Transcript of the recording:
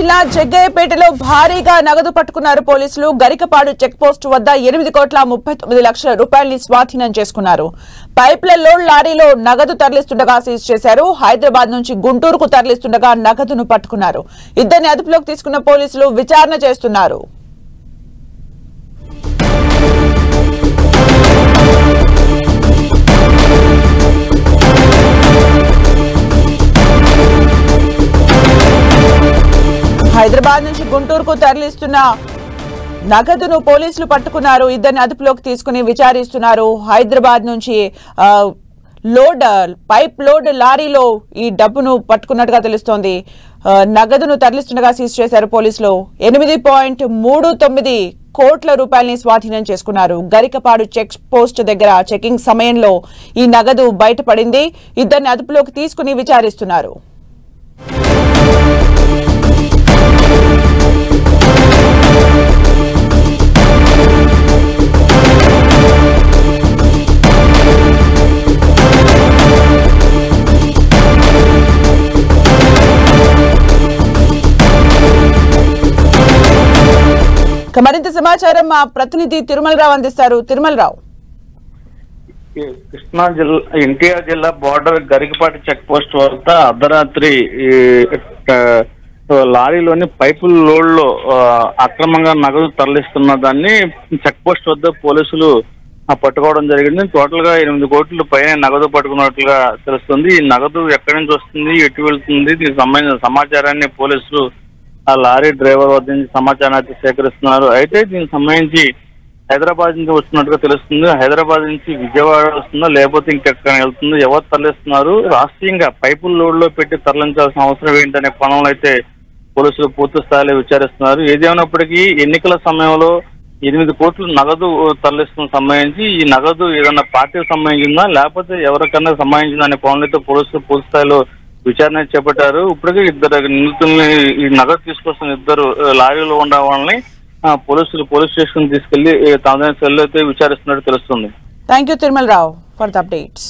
జిల్లా జగ్గయ్యపేటలో భారీగా నగదు పట్టుకున్నారు పోలీసులు. గరికపాడు చెక్ పోస్ట్ వద్ద 8,39,00,000 రూపాయల్ని స్వాధీనం చేసుకున్నారు. పైప్లలో లారీలో నగదు తరలిస్తుండగా సీజ్ చేశారు. హైదరాబాద్ నుంచి గుంటూరుకు తరలిస్తుండగా నగదును పట్టుకున్నారు. ఇద్దరిని అదుపులోకి తీసుకున్న పోలీసులు విచారణ చేస్తున్నారు. హైదరాబాద్ నుంచి గుంటూరుకు తరలిస్తున్న నగదును పోలీసులు పట్టుకున్నారు. ఇద్దరిని అదుపులోకి తీసుకుని విచారిస్తున్నారు. హైదరాబాద్ నుంచి పైప్ లోడ్ లారీలో ఈ డబ్బును పట్టుకున్నట్టుగా తెలుస్తోంది. నగదును తరలిస్తుండగా సీజ్ చేశారు పోలీసులు. 8.39 కోట్ల రూపాయలని స్వాధీనం చేసుకున్నారు. గరికపాడు చెక్ పోస్ట్ దగ్గర చెకింగ్ సమయంలో ఈ నగదు బయటపడింది. ఇద్దరిని అదుపులోకి తీసుకుని విచారిస్తున్నారు. మరింత సమాచారం మా ప్రతినిధి తిరుమలరావు అందిస్తారు. తిరుమలరావు, కృష్ణా జిల్లా ఎన్టీఆర్ జిల్లా బోర్డర్ గరికపాటి చెక్ పోస్ట్ వద్ద అర్ధరాత్రి లారీలోని పైపుల లోడ్ లో అక్రమంగా నగదు తరలిస్తున్న దాన్ని చెక్ పోస్ట్ వద్ద పోలీసులు పట్టుకోవడం జరిగింది. టోటల్ గా 8 కోట్ల పైన నగదు పట్టుకున్నట్లుగా తెలుస్తుంది. ఈ నగదు ఎక్కడి నుంచి వస్తుంది, ఎటు వెళ్తుంది, దీనికి సంబంధించిన సమాచారాన్ని పోలీసులు ఆ లారీ డ్రైవర్ వద్ద నుంచి సమాచారాన్ని అయితే సేకరిస్తున్నారు. అయితే దీనికి సంబంధించి హైదరాబాద్ నుంచి వస్తున్నట్టుగా తెలుస్తుంది. హైదరాబాద్ నుంచి విజయవాడ వస్తుందో లేకపోతే ఇంకెక్కడ వెళ్తుందో, ఎవరు తరలిస్తున్నారు, రాష్ట్రీయంగా పైపుల లోడ్ లో పెట్టి తరలించాల్సిన అవసరం ఏంటనే కోణంలో అయితే పోలీసులు పూర్తి స్థాయిలో విచారిస్తున్నారు. ఏదేమైనప్పటికీ ఎన్నికల సమయంలో 8 కోట్లు నగదు తరలిస్తున్న సంబంధించి ఈ నగదు ఏదైనా పార్టీకి సంబంధించిందా లేకపోతే ఎవరికన్నా సంబంధించిందా అనే కోణంలో అయితే పోలీసులు పూర్తి స్థాయిలో విచారణ చేపట్టారు. ఇప్పటికే 2 నిందితుల్ని ఈ నగదు తీసుకొస్తున్న 2 లారీలో ఉన్న వాళ్ళని పోలీసులు పోలీస్ స్టేషన్ తీసుకెళ్లి తమ సెల్ అయితే విచారిస్తున్నట్టు తెలుస్తుంది. Thank you Tirumalarao for the updates.